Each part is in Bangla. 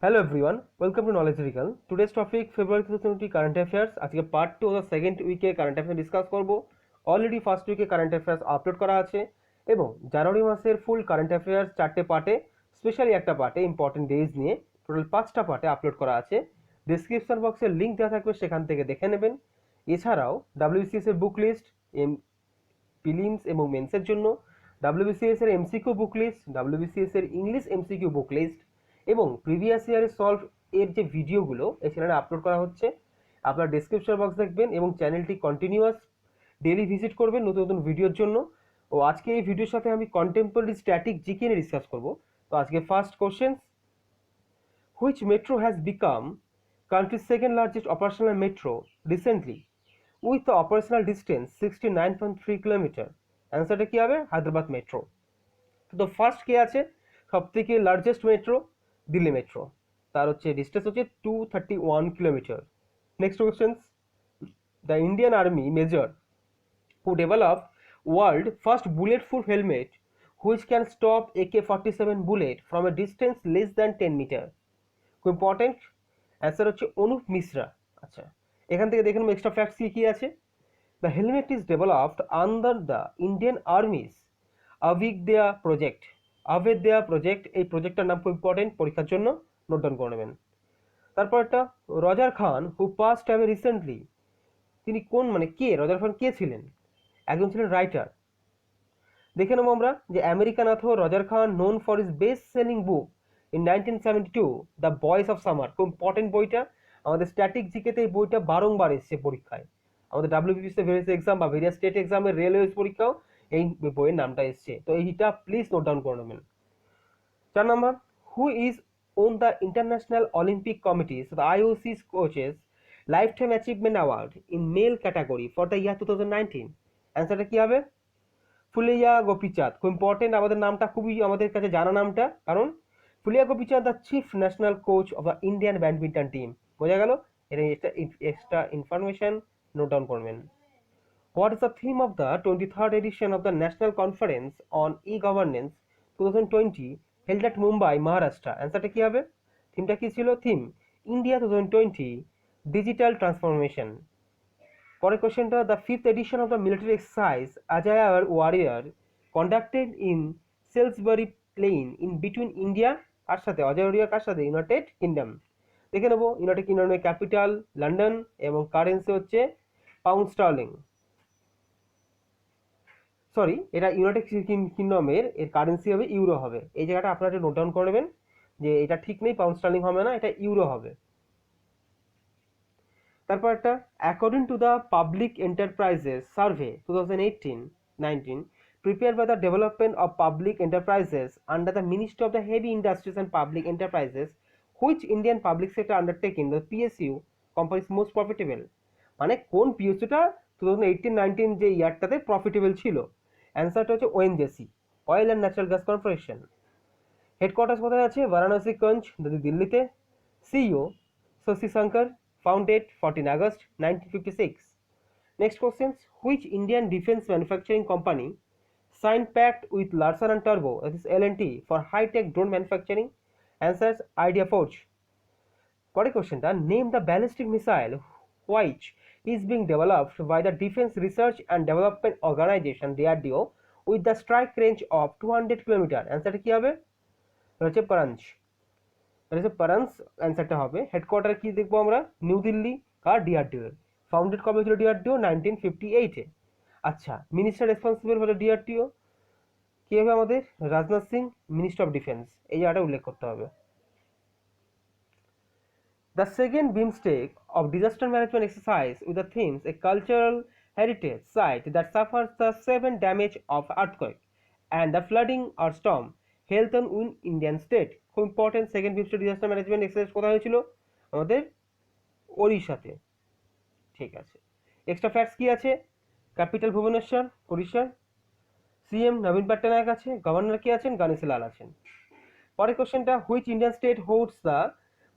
Hello everyone, welcome to Knowledge Recall. Today's topic February 2020 current affairs. আজকে পার্ট 2 অফ সেকেন্ড উইকে কারেন্ট অ্যাফেয়ার্স ডিসকাস করব। অলরেডি ফার্স্ট উইকে কারেন্ট অ্যাফেয়ার্স আপলোড করা আছে এবং জানুয়ারি মাসের ফুল কারেন্ট অ্যাফেয়ার্স 4টে পার্টে, স্পেশালি একটা পার্টে ইম্পর্টেন্ট ডেজ নিয়ে টোটাল 5টা পার্টে আপলোড করা আছে। ডেসক্রিপশন বক্সে লিঙ্ক দেওয়া থাকবে, সেখান থেকে দেখে নেবেন। এছাড়াও WBCS এর বুক লিস্ট, প্রিলিমস এবং মেন্সের জন্য WBCS এর এমসিকিউ বুক লিস্ট, WBCS এর ইংলিশ এমসিকিউ বুক লিস্ট এবং প্রিভিয়াস ইয়ারের সলভ এর যে ভিডিওগুলো এই চ্যানেলে আপলোড করা হচ্ছে, আপনার ডেসক্রিপশন বক্স দেখবেন এবং চ্যানেলটি কন্টিনিউয়াস ডেলি ভিজিট করবেন নতুন নতুন ভিডিওর জন্য। ও আজকে এই ভিডিওর সাথে আমি কন্টেম্পোরারি স্ট্যাটিক জিকে নিয়ে ডিসকাস করব। তো আজকে first question, which metro has become country's second largest operational metro recently with the operational distance 69.3 kilometre? অ্যান্সারটা কি হবে? হায়দ্রাবাদ মেট্রো। তো ফার্স্ট কে আছে সবথেকে লার্জেস্ট মেট্রো? দিল্লি মেট্রো। তার হচ্ছে ডিস্টেন্স হচ্ছে 231 kilometre. Next question, the Indian army major who develop world first bullet proof helmet which can stop AK-47 bullet from a distance less than 10 metre? খুব ইম্পর্টেন্ট, অ্যান্সার হচ্ছে অনুপ মিশ্রা। আচ্ছা, এখান থেকে দেখে নেবো এক্সট্রা ফ্যাক্টস কি আছে। The helmet is developed under the Indian army's Abhedya project. Abhedya project, এই প্রজেক্টটার নাম খুব ইম্পর্টেন্ট, পরীক্ষার জন্য নোট ডাউন করে নেবেন। তারপর একটা, রজার খান হু পাস্ট অ্যাওয়ে রিসেন্টলি, তিনি কোন কে? রজার খান কে ছিলেন? একজন ছিলেন রাইটার। দেখে নেবো আমরা যে American author Roger Khan known for is best selling book in 1972 the বয়েস অফ সামার। খুব ইম্পর্টেন্ট বইটা, আমাদের স্ট্যাটিক জিকেতে এই বইটা বারংবার এসছে পরীক্ষায়। আমাদের WBCS ভেরিয়াস এক্সাম বা ভেরিয়াস স্টেট এক্সামের রেলওয়েজ পরীক্ষাও এই বইয়ের নামটা এসছে। তো এইটা প্লিজ নোট ডাউন করে নেবেন। 4 number, who is on the International Olympic Committee, so the IOC's coaches Lifetime Achievement Award in male category for the year 2019? অ্যান্সারটা কি হবে? ফুলিয়া গোপীচাঁদ। খুব ইম্পর্টেন্ট, আমাদের নামটা খুবই আমাদের কাছে জানা নামটা, কারণ Phulia Gopichand the chief national coach of the Indian badminton team. বোঝা গেল? এটা এক্সট্রা ইনফরমেশন নোট ডাউন করবেন। What is the theme of the 23rd edition of the National Conference on E-Governance 2020 held at Mumbai, Maharashtra? অ্যান্সারটা কি হবে? থিমটা কি ছিল? Theme India 2020 digital transformation. পরের কোশ্চেনটা, the fifth edition of the military exercise Ajeya warrior conducted in Salisbury plain in between India, কার সাথে? অজয় ওয়ারিয়ার কার সাথে? United Kingdom. দেখে নেবো, ইউনাইটেড কিংডমের ক্যাপিটাল লন্ডন এবং কারেন্সি হচ্ছে পাউন্ড স্টার্লিং। সরি, এটা ইউনাইটেড কিংডমের এর কারেন্সি হবে ইউরো হবে। এই জায়গাটা আপনারা একটু নোট ডাউন করে নেবেন যে এটা ঠিক নেই, পাউন্ড স্টার্লিং হবে না, এটা ইউরো হবে। তারপর একটা, according to the public enterprises survey 2018-19 prepared by the Development of Public Enterprises under the Ministry of the Heavy Industries and Public Enterprises, which Indian public sector undertaking the PSU company is most profitable? মানে কোন পিএসইউটা 2018-19 যে ইয়ারটাতে প্রফিটেবল ছিল? অ্যান্সারটা হচ্ছে ONGC, oil and natural gas corporation. Headquarters কোথায় আছে? বারাণসীগঞ্জ, দিল্লিতে। CEO Shashi Shankar, founded 14 August 1956. Next questions, which Indian defense manufacturing company signed pact with Larsen and Turbo, that is L&T, for high-tech drone manufacturing? Answers, Idea Forge. পরের কোশ্চেনটা, name the ballistic missile which is being developed by the Defense Research and Development Organization DRDO with the strike range of 200 kilometre? অ্যান্সারটা কি হবে? হচ্ছে পারাঞ্চ। পারান্স অ্যান্সারটা হবে। হেডকোয়ার্টার কি দেখবো আমরা? নিউ দিল্লি। কার? ডিআরডিও। ফাউন্ডেড কবে হয়েছিল ডিআরডিও? 1958-এ। আচ্ছা, মিনিস্টার রেসপন্সিবল হলো ডিআরডিও কি হবে আমাদের? Rajnath Singh, minister of defence. এই জায়গাটা উল্লেখ করতে হবে। The second BIMSTEC of disaster management exercise with the themes a cultural heritage site that suffers the 7 damage of earthquake and the flooding or storm health on in Indian state. খুব important, second BIMSTEC disaster management exercise কোথায় হয়েছিল? আমাদের ওড়িশাতে। ঠিক আছে, এক্সট্রা ফ্যাক্টস কি আছে? ক্যাপিটাল ভুবনেশ্বর, ওড়িশা। সিএম নবীন পট্টনায়ক আছে, গভর্নর কি আছেন? গণেশী লাল আছেন। পরের কোশ্চেনটা, which Indian state holds the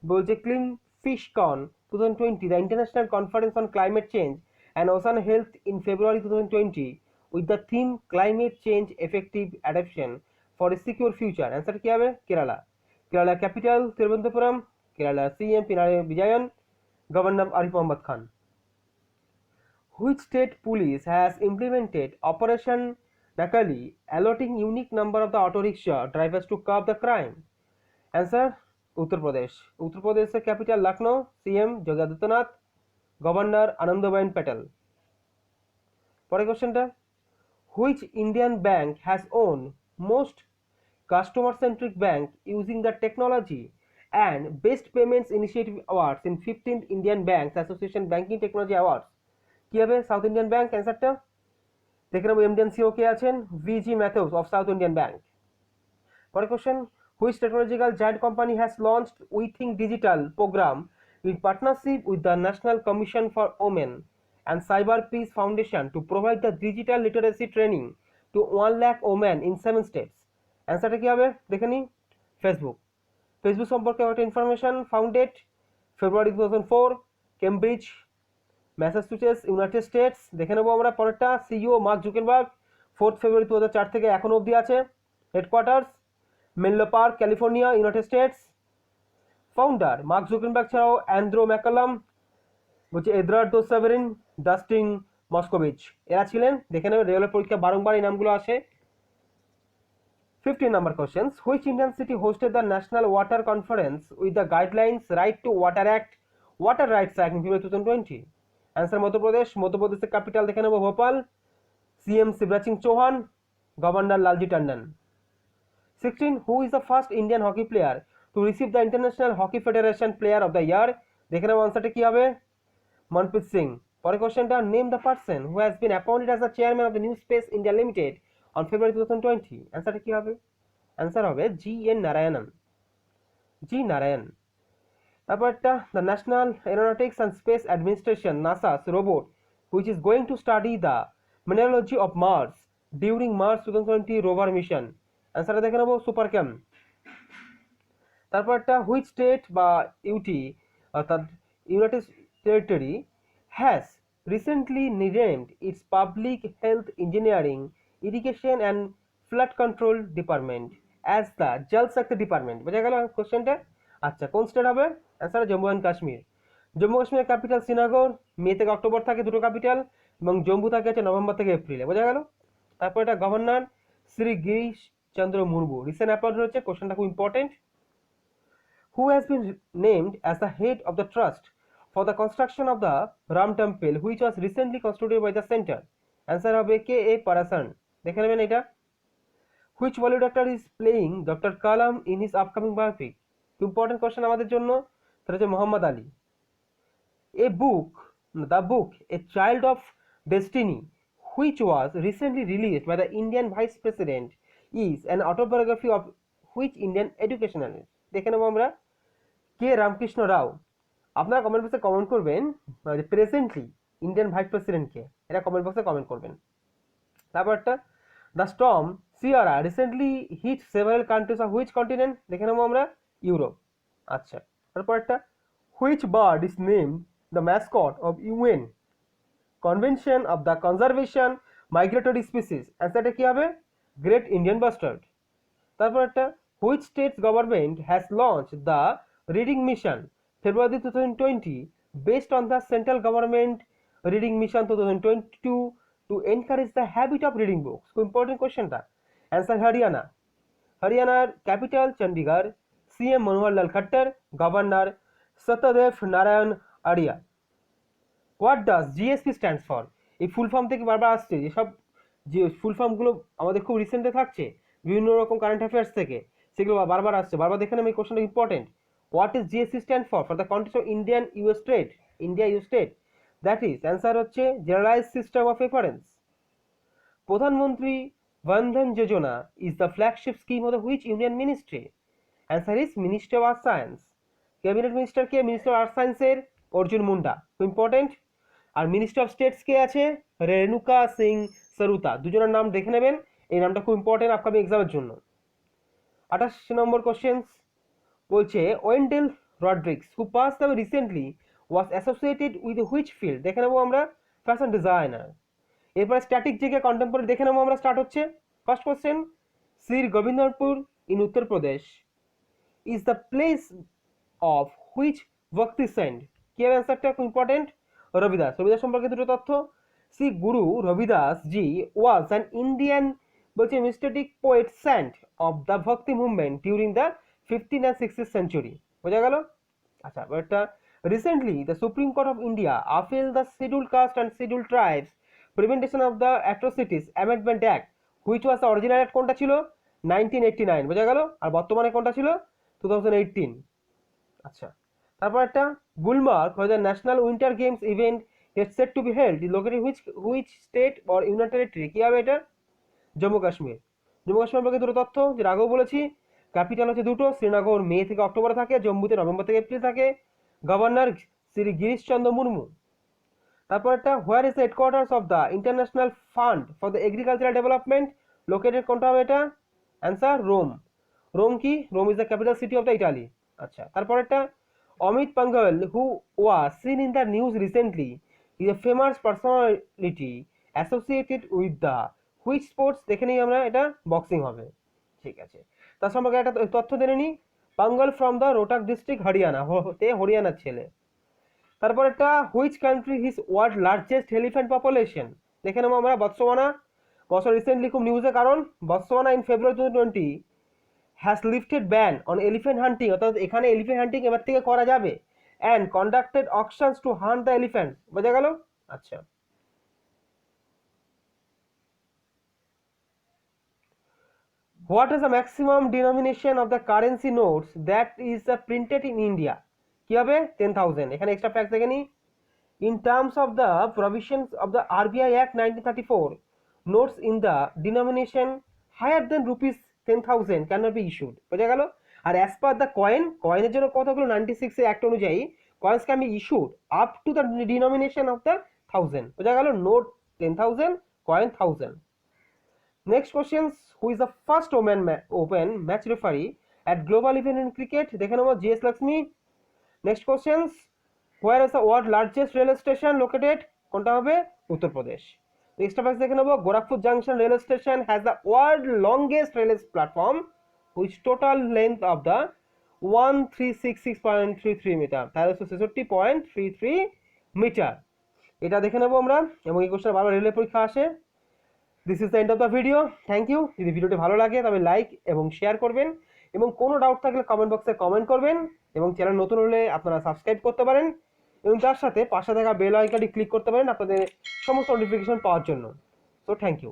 বলছে ক্লিন ফিশ কন 2020 the international conference on climate change and ocean health in February 2020 with the theme climate change effective adoption for a secure future? Answer কি হবে? Kerala. Kerala capital Thiruvananthapuram, Kerala CM Pinarayi Vijayan, Governor Arif Mohammed Khan. Which state police has implemented Operation Nakali, allotting unique number of the auto rickshaw drivers to curb the crime? Answer: Uttar Pradesh. Uttar Pradesh's capital Lucknow, CM Yogi Adityanath, Governor Anandaben Patel. পরের কোশ্চেনটা, which Indian bank has won most customer centric bank using the technology and best payments initiative awards in 15th Indian Banks Association Banking Technology Awards? কি হবে সাউথ ইন্ডিয়ান ব্যাংক? অ্যান্সারটা দেখে নেবো। এমডি সিও কে আছেন? V G Mathews of South Indian Bank. পরের question, which technological giant company has launched We Think Digital program in partnership with the National Commission for Women and Cyber Peace Foundation to provide the digital literacy training to 1 lakh women in 7 states? অ্যান্সারটা কি হবে দেখে নিই। ফেসবুক। ফেসবুক সম্পর্কে একটা ইনফরমেশন, ফাউন্ডেড ফেব্রুয়ারি 2004, কেমব্রিজ, ম্যাসাচুসেটস, ইউনাইটেড স্টেটস। দেখে নেবো আমরা পরেরটা, সিইও মার্ক জুকেনবার্গ, 4 ফেব্রুয়ারি 2004 থেকে এখন অবধি আছে। Headquarters Menlo Park, California, United States. Founder Mark Zuckerberg ছাড়াও অ্যান্ড্রু ম্যাকালাম, বলছে এডওয়ার্ডো সেভেরিন, ডাস্টিন মস্কোভিচ, এরা ছিলেন। দেখে নেবে রেগুলার পরীক্ষা বারংবার এই নামগুলো আসে। 15 number questions, which Indian city hosted the National Water Conference with the guidelines Right to Water Act, Water Rights Act in February 2020? Answer: Madhya Pradesh. মধ্য প্রদেশের ক্যাপিটাল দেখে নেবো Bhopal, CM Shivraj Singh Chouhan, governor Lalji Tandon. 16, who is the first Indian hockey player to receive the International Hockey Federation Player of the Year? দেখে নেবো আনসারটা কি হবে, মনপ্রীত সিং। পরের কোশ্চেনটা, name the person who has been appointed as the chairman of the new space India limited on February 2020? অ্যান্সারটা কি হবে, অ্যান্সার হবে GN নারায়ণন, জি নারায়ণ। তারপরটা, the National Aeronautics and Space Administration NASA's robot which is going to study the mineralogy of Mars during Mars 2020 rover mission? অ্যান্সারটা দেখে নেবো সুপারক্যাম। তারপরটা, হুইচ স্টেট বা ইউটি অর্থাৎ United Territory has recently renamed its public health engineering, irrigation and flood control department as the জল শক্তি ডিপার্টমেন্ট? বোঝা গেল কোশ্চেনটা? আচ্ছা, কোন স্টেট হবে? Answer Jammu and Kashmir. জম্মু কাশ্মীরের ক্যাপিটাল শ্রীনগর, মে থেকে অক্টোবর থাকে দুটো ক্যাপিটাল, এবং জম্মু থাকে হচ্ছে নভেম্বর থেকে এপ্রিলে। বোঝা গেল? তারপর এটা governor Shri Girish Chandra Murmu, recent appoint হচ্ছে। কোশ্চেনটা খুব important. Who has been named as the head of the trust for the construction of the Ram Temple, which was recently constructed by the center? Answer হবে K.A. Parasan। দেখে নেবেন এটা। Which Bollywood actor is playing Dr. Kalam in his upcoming biopic? Important question আমাদের জন্য, সেটা হচ্ছে Mohammad Ali. The book A Child of Destiny, which was recently released by the Indian Vice President, is an autobiography of which Indian educationalist? দেখে নেবো আমরা কে রামকৃষ্ণ রাও। আপনারা কমেন্ট বক্সে কমেন্ট করবেন প্রেজেন্টলি ইন্ডিয়ান ভাইস প্রেসিডেন্টকে, এটা কমেন্ট বক্সে কমেন্ট করবেন। তারপরটা, the storm Ciara recently hit several countries of which continent? দেখে নেবো আমরা ইউরোপ। আচ্ছা, তারপরটা, which bird is name the mascot of UN convention of the conservation migratory species? অ্যান্সারটা কি হবে, গ্রেট ইন্ডিয়ান বাস্টার্ড। তারপর একটা, which states government has launch the reading mission February 2020 based on the central government reading mission 2022 to encourage the habit of reading books? খুব ইম্পর্টেন্ট কোশ্চেনটা। অ্যান্সার হরিয়ানা। হরিয়ানার capital Chandigarh, CM Manohar Lal Khattar, governor Satyadev Narayan Arya. What does GSP stands for? এই ফুল ফর্ম থেকে বারবার আসছে, যেসব যে ফুল ফর্মগুলো আমাদের খুব রিসেন্টে থাকছে বিভিন্ন রকম কারেন্ট অ্যাফেয়ার্স থেকে, সেগুলো বারবার আসছে। বারবার দেখে নেব এই কোশ্চেনটা important. What is GSC stand for the countries of India you state? That is answer হচ্ছে generalize system of reference. Pradhanmantri Bandhan Yojana is the flagship scheme of the which union ministry? Answer is ministry of earth science. Cabinet minister কে? মিনিস্টার অফ আর্থ সায়েন্সের অর্জুন মুন্ডা, খুব ইম্পর্টেন্ট। আর মিনিস্টার অফ স্টেটস কে আছে? রেণুকা সিং সরুতা। দুজনের নাম দেখে নেবেন, এই নামটা খুব ইম্পর্টেন্ট আপকামিং এক্সামের জন্য। 28 নম্বর কোশ্চেন বলছে Wendell Rodricks who passed away recently was associated with which field? দেখে নেবো আমরা ফ্যাশন ডিজাইনার। এরপরে স্ট্যাটিক জিকে কন্টেম্পোরারি দেখে নেবো আমরা, স্টার্ট হচ্ছে। First question, Shri Govindpur in Uttar Pradesh is the place of which Bhakti saint? কি হবে অ্যান্সারটা? ইম্পর্টেন্ট, রবিদাস। রবিদাস সম্পর্কে দুটো তথ্য। Shri Guru Ravidas ji was an Indian, বলছে mystic poet saint of the Bhakti movement during the 15th and 16th century। বোঝা গেল? আচ্ছা, একটা recently the Supreme Court of India appeal the schedule caste and schedule tribes prevention of the atrocities amendment act which was the original act কোনটা ছিল? 1989। বোঝা গেল? আর বর্তমানে কোনটা ছিল? 2018। আচ্ছা, তারপর একটা Gulmarg for the national winter games event is set to be held located which state or union territory? কি হবে এটা? জম্মু কাশ্মীর। জম্মু কাশ্মীর সম্পর্কে দুটো তথ্য, যেটা আগেও বলেছি। ক্যাপিটাল হচ্ছে দুটো, শ্রীনগর মে থেকে অক্টোবরে থাকে, জম্মুতে নভেম্বর থেকে এপ্রিল থাকে। গভর্নর শ্রী গিরিশ চন্দ্র মুর্মু। তারপর একটা where is the headquarters of the International Fund for the Agricultural Development located? কোনটা হবে এটা? Answer Rome. রোম কি? Rome is the capital city of the Italy. আচ্ছা, তারপর একটা Amit Panghal who was seen in the news recently is a famous personality associated with the which sports? দেখে নিই আমরা, এটা বক্সিং হবে। ঠিক আছে, তার সম্পর্কে একটা তথ্য জেনে নিই। Panghal from the Rohtak district, Haryana, হরিয়ানার ছেলে। তারপর একটা which country his world largest elephant population? দেখে নেবো আমরা বতসোয়ানা। বছর রিসেন্টলি খুব নিউজে, কারণ Botswana in February 2020 has lifted ban on elephant hunting, অর্থাৎ এখানে এলিফ্যান্ট হান্টিং এবার থেকে করা যাবে, and conducted auctions to hunt the elephant. বোঝা গেল? আচ্ছা, what is the maximum denomination of the currency notes that is the printed in India? কি হবে? 10,000। এখানে এক্সট্রা ফ্যাক্ট দেখে নিই। In terms of the provisions of the RBI Act 1934, notes in the denomination higher than rupees 10,000 cannot be issued। বোঝা গেল? আর as per the কয়েনের জন্য কতগুলো 96 এর অ্যাক্ট অনুযায়ী coins can be issued up to the denomination of the 1000। বোঝা গেল? Note 10,000, coin 1000। Next question, who is the first open match referee at global event in cricket? দেখে নেবো, GS Lakshmi. Next question, where is the world largest rail station located? কোনটা হবে? উত্তরপ্রদেশ। নেক্সট ফ্যাক্ট দেখে নেবো, Gorakhpur junction rail station has the world longest rail platform which total length of the 1366.33 metre, 1366.33 metre. এটা দেখে নেবো আমরা, এবং এই কোশ্চেন বারবার রেলের পরীক্ষা আসে। This is the end of the video. Thank you. যদি ভিডিওটি ভালো লাগে তবে লাইক এবং শেয়ার করবেন, এবং কোনো ডাউট থাকলে কমেন্ট বক্সে কমেন্ট করবেন, এবং চ্যানেল নতুন হলে আপনারা সাবস্ক্রাইব করতে পারেন, এবং তার সাথে পাশে থাকা বেল আইকনটি ক্লিক করতে পারেন আপনাদের সমস্ত নোটিফিকেশন পাওয়ার জন্য। So thank you.